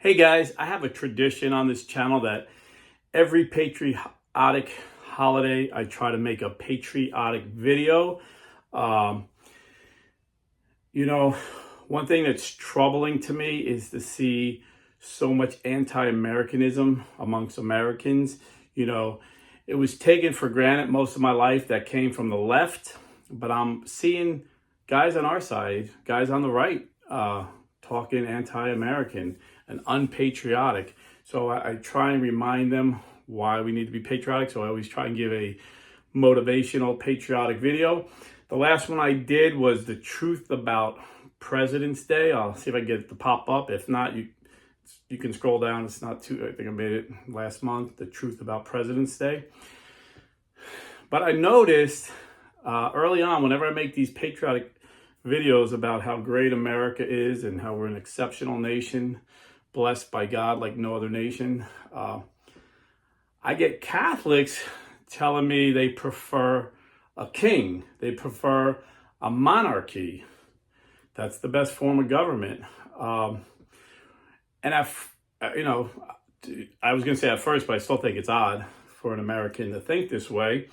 Hey guys, I have a tradition on this channel that every patriotic holiday, I try to make a patriotic video. Um, you know, one thing that's troubling to me is to see so much anti-Americanism amongst Americans. You know, it was taken for granted most of my life that came from the left, but I'm seeing guys on our side, guys on the right, talking anti-American and unpatriotic. So I try and remind them why we need to be patriotic. So I always try and give a motivational patriotic video. The last one I did was the truth about President's Day. I'll see if I can get it to pop up. If not, you can scroll down. It's not too, I think I made it last month, the truth about President's Day. But I noticed early on, whenever I make these patriotic videos about how great America is and how we're an exceptional nation, blessed by God like no other nation, I get Catholics telling me they prefer a king. They prefer a monarchy. That's the best form of government. And I was going to say at first, but I still think it's odd for an American to think this way.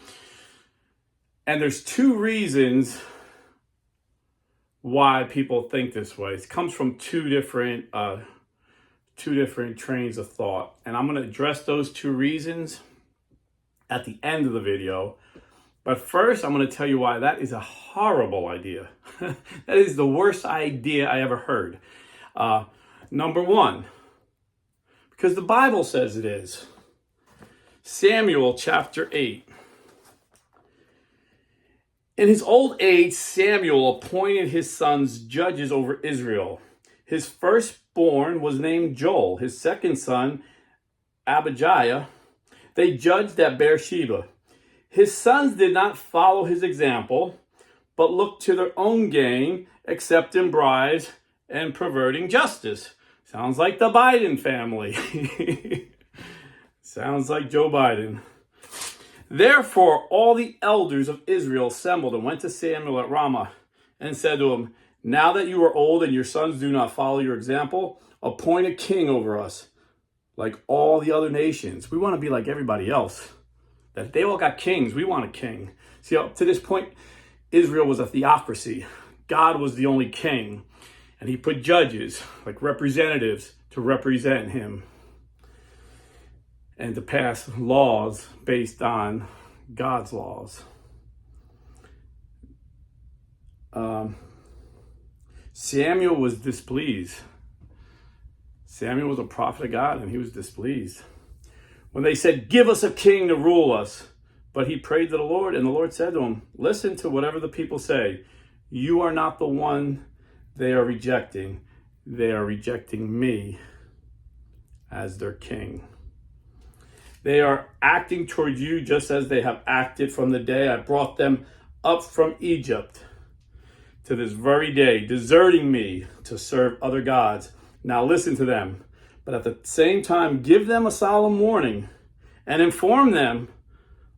And there's two reasons why people think this way. It comes from two different trains of thought. And I'm going to address those two reasons at the end of the video. But first, I'm going to tell you why that is a horrible idea. That is the worst idea I ever heard. Number one, because the Bible says it is. Samuel chapter 8. In his old age, Samuel appointed his sons judges over Israel. His firstborn was named Joel. His second son, Abijah, they judged at Beersheba. His sons did not follow his example, but looked to their own gain, accepting bribes and perverting justice. Sounds like the Biden family. Sounds like Joe Biden. Therefore, all the elders of Israel assembled and went to Samuel at Ramah and said to him, "Now that you are old and your sons do not follow your example, appoint a king over us, like all the other nations." We want to be like everybody else. That they all got kings, we want a king. See, up to this point, Israel was a theocracy. God was the only king. And he put judges, like representatives, to represent him and to pass laws based on God's laws. Samuel was displeased. Samuel was a prophet of God, and he was displeased. When they said, "Give us a king to rule us." But he prayed to the Lord, and the Lord said to him, "Listen to whatever the people say. You are not the one they are rejecting. They are rejecting me as their king. They are acting towards you just as they have acted from the day I brought them up from Egypt to this very day, deserting me to serve other gods. Now listen to them, but at the same time give them a solemn warning and inform them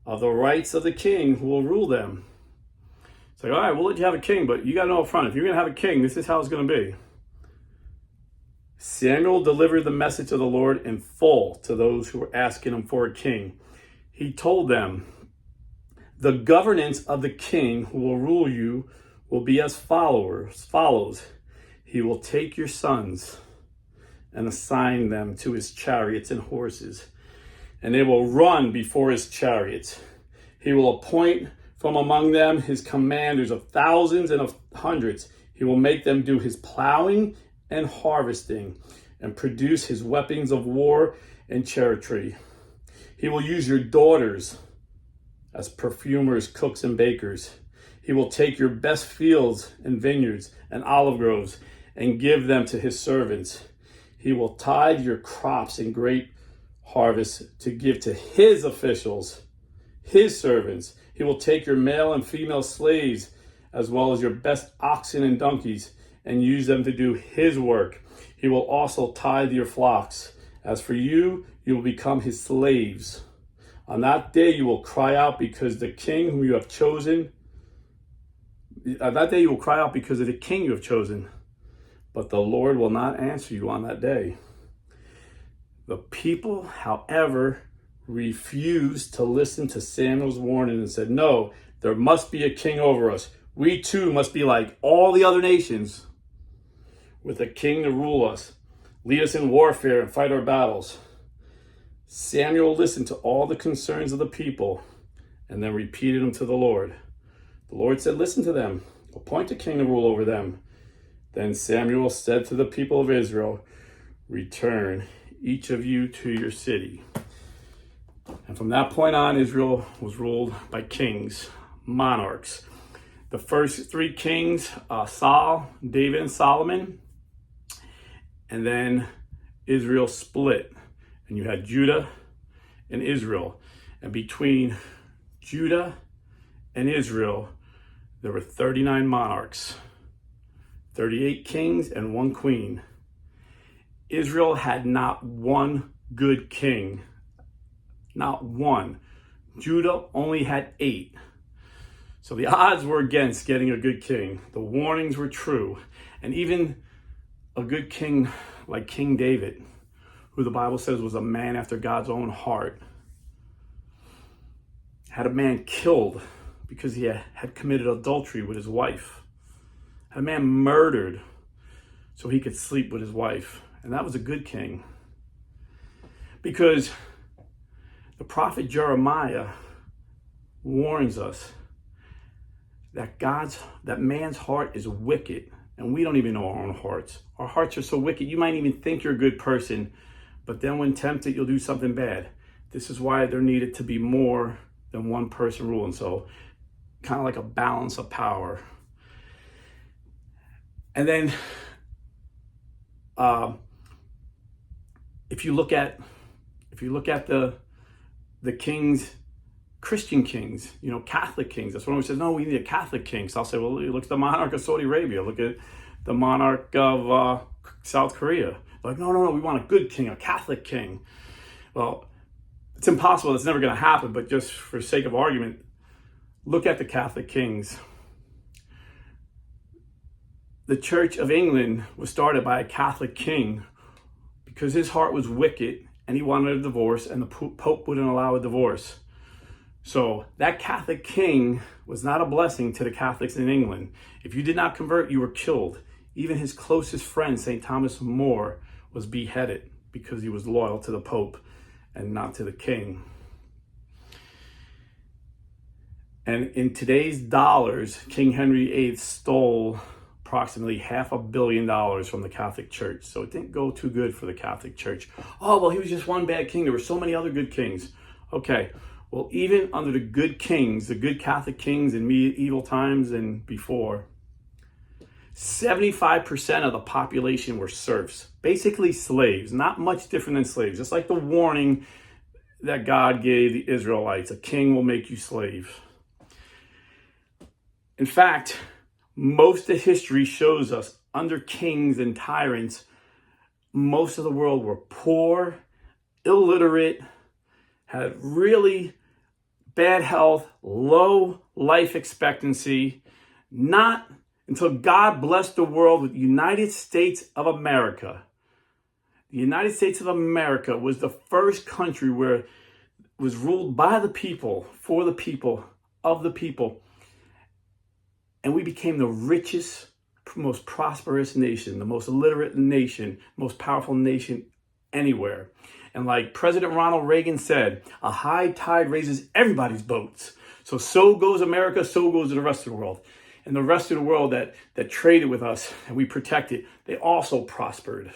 of the rights of the king who will rule them." It's like, all right, we'll let you have a king, but you got to know up front, if you're going to have a king, this is how it's going to be. Samuel delivered the message of the Lord in full to those who were asking him for a king. He told them, "The governance of the king who will rule you will be as follows. He will take your sons and assign them to his chariots and horses, and they will run before his chariots. He will appoint from among them his commanders of thousands and of hundreds. He will make them do his plowing and harvesting, and produce his weapons of war and chariotry. He will use your daughters as perfumers, cooks, and bakers. He will take your best fields and vineyards and olive groves and give them to his servants. He will tithe your crops and grape harvest to give to his officials, his servants. He will take your male and female slaves, as well as your best oxen and donkeys, and use them to do his work. He will also tithe your flocks. As for you, you will become his slaves. On that day you will cry out because the king whom you have chosen. On that day you will cry out because of the king you have chosen. But the Lord will not answer you on that day. The people, however, refused to listen to Samuel's warning and said, no, there must be a king over us. We too must be like all the other nations, with a king to rule us, lead us in warfare and fight our battles. Samuel listened to all the concerns of the people and then repeated them to the Lord. The Lord said, listen to them, appoint a king to rule over them. Then Samuel said to the people of Israel, return, each of you to your city. And from that point on, Israel was ruled by kings, monarchs. The first three kings, Saul, David, and Solomon. And then Israel split. And you had Judah and Israel. And between Judah and Israel, there were 39 monarchs, 38 kings, and 1 queen. Israel had not one good king. Not one. Judah only had 8. So the odds were against getting a good king. The warnings were true. And even a good king like King David, who the Bible says was a man after God's own heart, had a man killed because he had committed adultery with his wife. Had a man murdered so he could sleep with his wife. And that was a good king. Because the prophet Jeremiah warns us that man's heart is wicked, and we don't even know our own hearts. Our hearts are so wicked, you might even think you're a good person, but then when tempted, you'll do something bad. This is why there needed to be more than one person ruling. So kind of like a balance of power. And then if you look at the kings, Christian kings, Catholic kings. That's when we said, no, we need a Catholic king. So I'll say, well, look at the monarch of Saudi Arabia. Look at the monarch of South Korea. Like, no, we want a good king, a Catholic king. Well, it's impossible. It's never going to happen. But just for sake of argument, look at the Catholic kings. The Church of England was started by a Catholic king because his heart was wicked and he wanted a divorce, and the Pope wouldn't allow a divorce. So that Catholic king was not a blessing to the Catholics in England. If you did not convert, you were killed. Even his closest friend, St. Thomas More, was beheaded because he was loyal to the Pope and not to the king. And in today's dollars, King Henry VIII stole approximately $500 million from the Catholic Church. So it didn't go too good for the Catholic Church. Oh, well, he was just one bad king. There were so many other good kings. Okay. Well, even under the good kings, the good Catholic kings in medieval times and before, 75% of the population were serfs, basically slaves, not much different than slaves. Just like the warning that God gave the Israelites, a king will make you slave. In fact, most of history shows us under kings and tyrants, most of the world were poor, illiterate, had really bad health, low life expectancy, not until God blessed the world with the United States of America. The United States of America was the first country where it was ruled by the people, for the people, of the people. And we became the richest, most prosperous nation, the most illiterate nation, most powerful nation anywhere. And like President Ronald Reagan said, a high tide raises everybody's boats. So goes America, so goes the rest of the world. And the rest of the world that traded with us and we protected, they also prospered.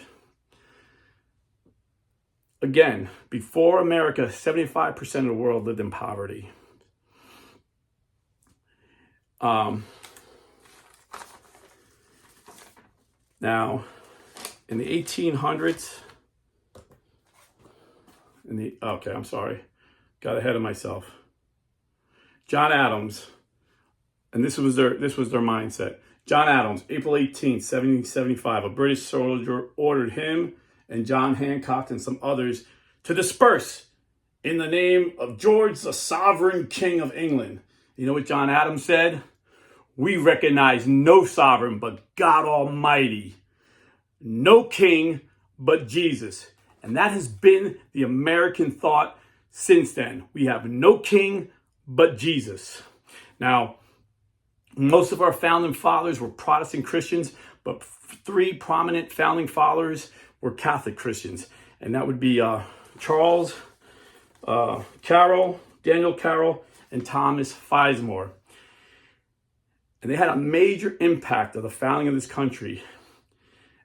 Again, before America, 75% of the world lived in poverty. Now, in the 1800s, got ahead of myself. John Adams, and this was their mindset. John Adams, April 18th, 1775, a British soldier ordered him and John Hancock and some others to disperse in the name of George, the sovereign king of England. You know what John Adams said? We recognize no sovereign but God Almighty, no king but Jesus. And that has been the American thought since then. We have no king but Jesus. Now, most of our founding fathers were Protestant Christians, but three prominent founding fathers were Catholic Christians. And that would be Charles Carroll, Daniel Carroll, and Thomas Sizemore. And they had a major impact of the founding of this country.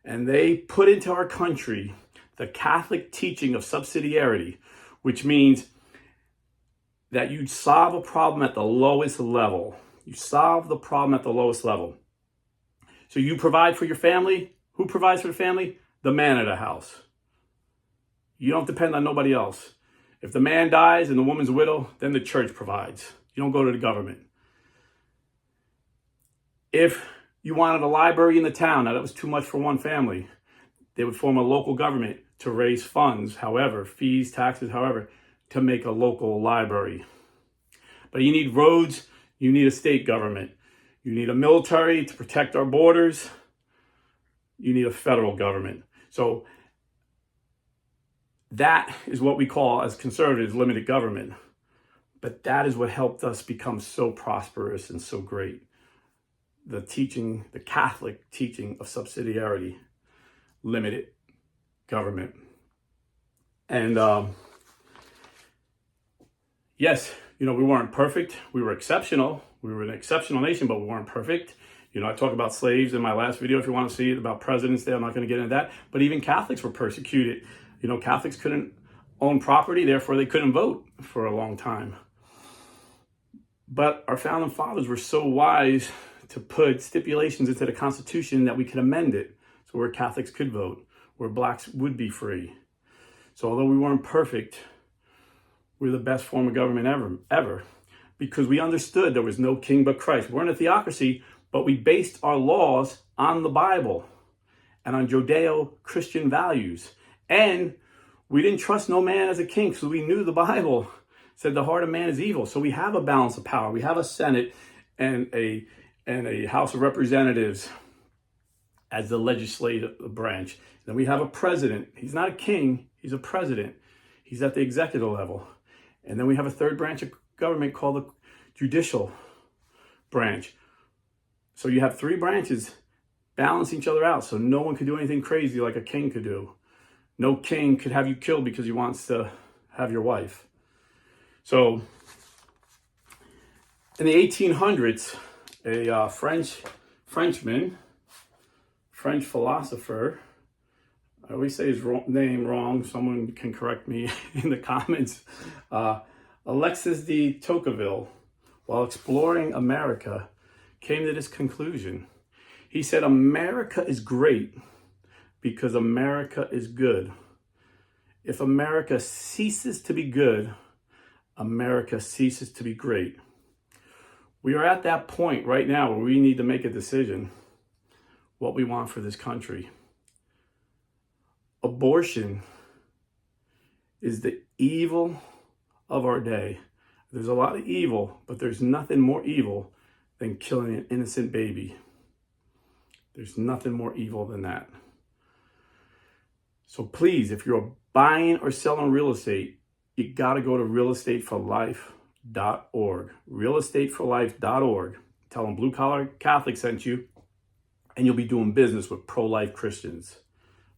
And they put into our country the Catholic teaching of subsidiarity, which means that you solve a problem at the lowest level. You solve the problem at the lowest level. So you provide for your family. Who provides for the family? The man of the house. You don't depend on nobody else. If the man dies and the woman's a widow, then the church provides. You don't go to the government. If you wanted a library in the town, now that was too much for one family, they would form a local government to raise funds, however, fees, taxes, however, to make a local library. But you need roads, you need a state government. You need a military to protect our borders. You need a federal government. So that is what we call, as conservatives, limited government. But that is what helped us become so prosperous and so great. The teaching, the Catholic teaching of subsidiarity, limited government. And yes, we weren't perfect. We were exceptional. We were an exceptional nation, but we weren't perfect. I talk about slaves in my last video. If you want to see it about President's Day, I'm not going to get into that. But even Catholics were persecuted. Catholics couldn't own property, therefore they couldn't vote for a long time. But our founding fathers were so wise to put stipulations into the Constitution that we could amend it. So where Catholics could vote, where blacks would be free. So although we weren't perfect, we're the best form of government ever. Because we understood there was no king but Christ. We weren't a theocracy, but we based our laws on the Bible and on Judeo-Christian values. And we didn't trust no man as a king, so we knew the Bible said the heart of man is evil. So we have a balance of power. We have a Senate and a House of Representatives as the legislative branch. Then we have a president. He's not a king, he's a president. He's at the executive level. And then we have a third branch of government called the judicial branch. So you have three branches balancing each other out, so no one could do anything crazy like a king could do. No king could have you killed because he wants to have your wife. So in the 1800s, a French philosopher, I always say his name wrong, someone can correct me in the comments, Alexis de Tocqueville, while exploring America, came to this conclusion. He said, America is great because America is good. If America ceases to be good, America ceases to be great. We are at that point right now where we need to make a decision what we want for this country. Abortion is the evil of our day. There's a lot of evil, but there's nothing more evil than killing an innocent baby. There's nothing more evil than that. So please, if you're buying or selling real estate, you got to go to realestateforlife.org. realestateforlife.org. Tell them Blue Collar Catholic sent you, and you'll be doing business with pro-life Christians,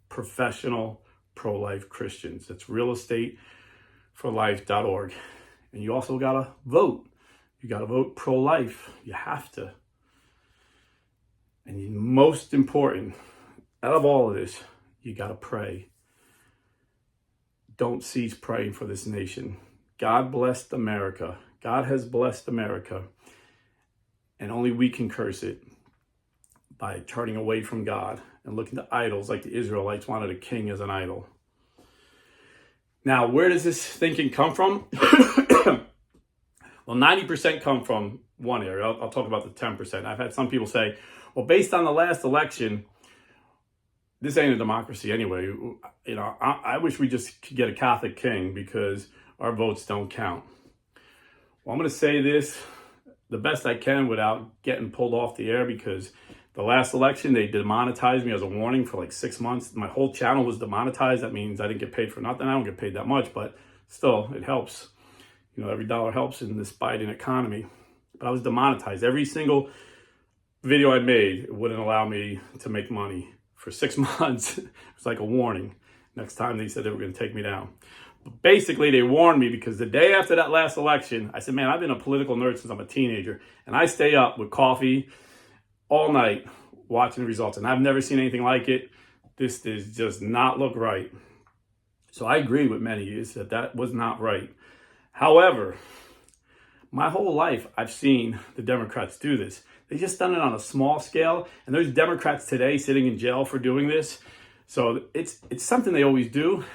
professional pro-life Christians. That's realestateforlife.org. And you also got to vote. You got to vote pro-life. You have to. And most important, out of all of this, you got to pray. Don't cease praying for this nation. God blessed America. God has blessed America. And only we can curse it by turning away from God and looking to idols like the Israelites wanted a king as an idol. Now, where does this thinking come from? Well, 90% come from one area. I'll talk about the 10%. I've had some people say, well, based on the last election, this ain't a democracy anyway. I wish we just could get a Catholic king because our votes don't count. Well, I'm going to say this the best I can without getting pulled off the air, because The last election, they demonetized me as a warning for like 6 months. My whole channel was demonetized. That means I didn't get paid for nothing. I don't get paid that much, but still, it helps. You know, every dollar helps in this Biden economy. But I was demonetized. Every single video I made, it wouldn't allow me to make money for 6 months. It was like a warning. Next time they said they were going to take me down. But basically, they warned me because the day after that last election, I said, man, I've been a political nerd since I'm a teenager. And I stay up with coffee all night watching the results. And I've never seen anything like it. This does just not look right. So I agree with many of you that that was not right. However, my whole life, I've seen the Democrats do this. They just done it on a small scale. And there's Democrats today sitting in jail for doing this. So it's something they always do.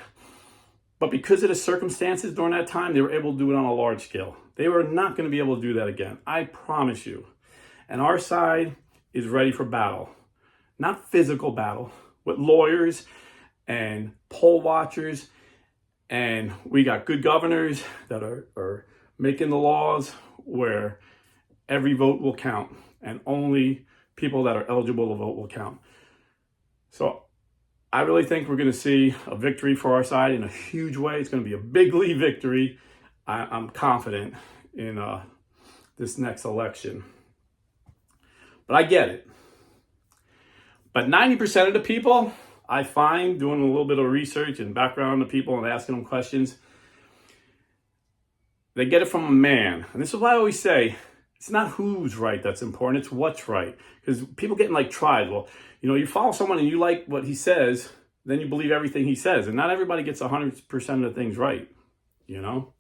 But because of the circumstances during that time, they were able to do it on a large scale. They were not going to be able to do that again. I promise you. And our side is ready for battle. Not physical battle, with lawyers and poll watchers. And we got good governors that are making the laws where every vote will count. And only people that are eligible to vote will count. So I really think we're going to see a victory for our side in a huge way. It's going to be a big lead victory. I'm confident in this next election. But I get it. But 90% of the people, I find, doing a little bit of research and background on the people and asking them questions, they get it from a man. And this is why I always say, it's not who's right that's important, it's what's right. Because people get in like tribe. Well, you know, you follow someone and you like what he says, then you believe everything he says. And not everybody gets 100% of the things right, you know?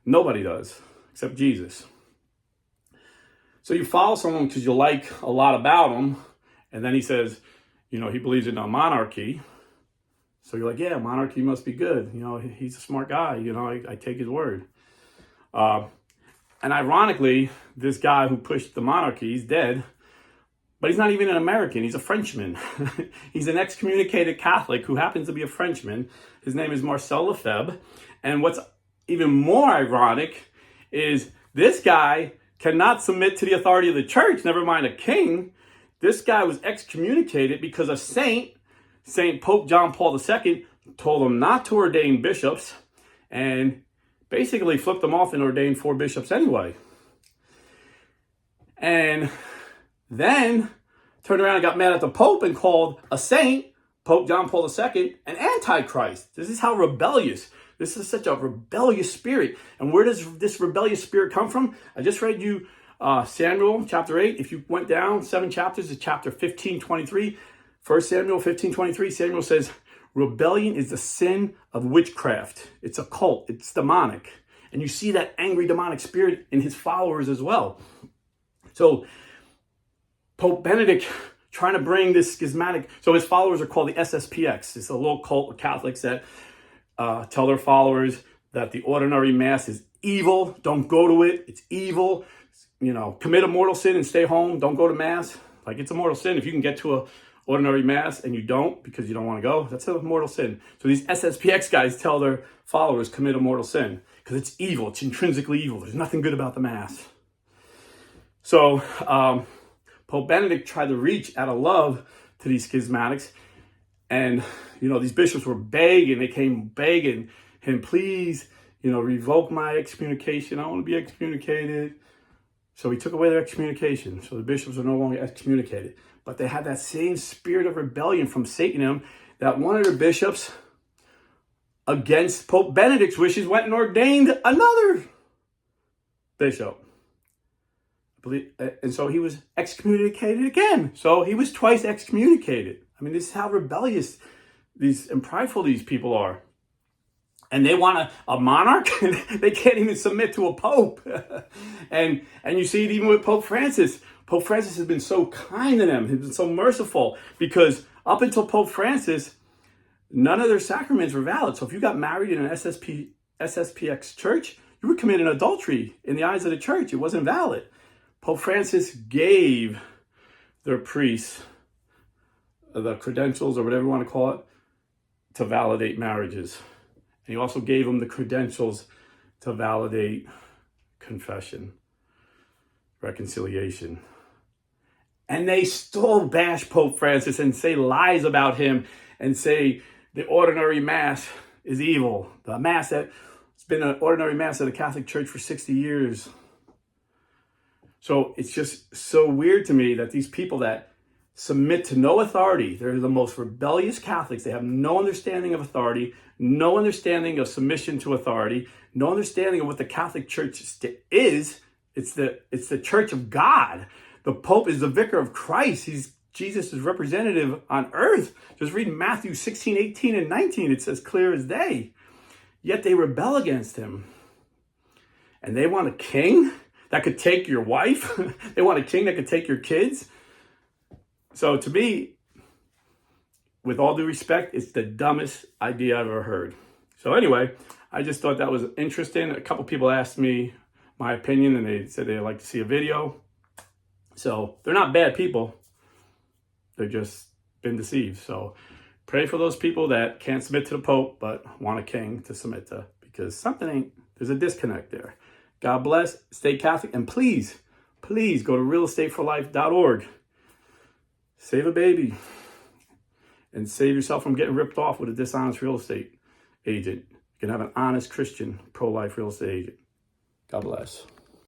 Nobody does, except Jesus. So you follow someone because you like a lot about him, and then he says, you know, he believes in a monarchy. So you're like, yeah, monarchy must be good. You know, he's a smart guy. You know, I take his word. And ironically, this guy who pushed the monarchy, he's dead. But he's not even an American. He's a Frenchman. He's an excommunicated Catholic who happens to be a Frenchman. His name is Marcel Lefebvre. And what's even more ironic is this guy cannot submit to the authority of the church, never mind a king. This guy was excommunicated because a Saint Pope John Paul II, told him not to ordain bishops and basically flipped them off and ordained 4 bishops anyway. And then turned around and got mad at the Pope and called a saint, Pope John Paul II, an antichrist. This is how rebellious. This is such a rebellious spirit. And where does this rebellious spirit come from? I just read you Samuel chapter 8. If you went down 7 chapters to chapter 15:23, 1 Samuel 15:23, Samuel says, rebellion is the sin of witchcraft. It's a cult. It's demonic. And you see that angry demonic spirit in his followers as well. So Pope Benedict trying to bring this schismatic, so his followers are called the SSPX. It's a little cult of Catholics that tell their followers that the ordinary mass is evil. Don't go to it. It's evil. You know, commit a mortal sin and stay home. Don't go to mass. Like, it's a mortal sin. If you can get to a ordinary mass and you don't because you don't want to go, that's a mortal sin. So these SSPX guys tell their followers commit a mortal sin because it's evil. It's intrinsically evil. There's nothing good about the mass. So Pope Benedict tried to reach out of love to these schismatics. And, you know, these bishops were begging. They came begging him, please, you know, revoke my excommunication. I want to be excommunicated. So he took away their excommunication. So the bishops are no longer excommunicated. But they had that same spirit of rebellion from Satan in them, that one of their bishops, against Pope Benedict's wishes, went and ordained another bishop. And so he was excommunicated again. So he was twice excommunicated. I mean, this is how rebellious and prideful these people are. And they want a monarch? They can't even submit to a pope. And you see it even with Pope Francis. Pope Francis has been so kind to them. He's been so merciful. Because up until Pope Francis, none of their sacraments were valid. So if you got married in an SSPX church, you were committing adultery in the eyes of the church. It wasn't valid. Pope Francis gave their priests the credentials, or whatever you want to call it, to validate marriages. And he also gave them the credentials to validate confession, reconciliation. And they still bash Pope Francis and say lies about him and say the ordinary Mass is evil. The Mass that's been an ordinary Mass at the Catholic Church for 60 years. So it's just so weird to me that these people that submit to no authority, they're the most rebellious Catholics. They have no understanding of authority, no understanding of submission to authority, no understanding of what the Catholic Church is. It's the Church of God. The Pope is the vicar of Christ. He's Jesus' representative on earth. Just read Matthew 16, 18, and 19. It's as clear as day. Yet they rebel against him. And they want a king that could take your wife. They want a king that could take your kids. So to me, with all due respect, it's the dumbest idea I've ever heard. So anyway, I just thought that was interesting. A couple people asked me my opinion and they said they'd like to see a video. So they're not bad people. They've just been deceived. So pray for those people that can't submit to the Pope but want a king to submit to, because there's a disconnect there. God bless, stay Catholic, and please go to realestateforlife.org. Save a baby and save yourself from getting ripped off with a dishonest real estate agent. You can have an honest Christian pro-life real estate agent. God bless.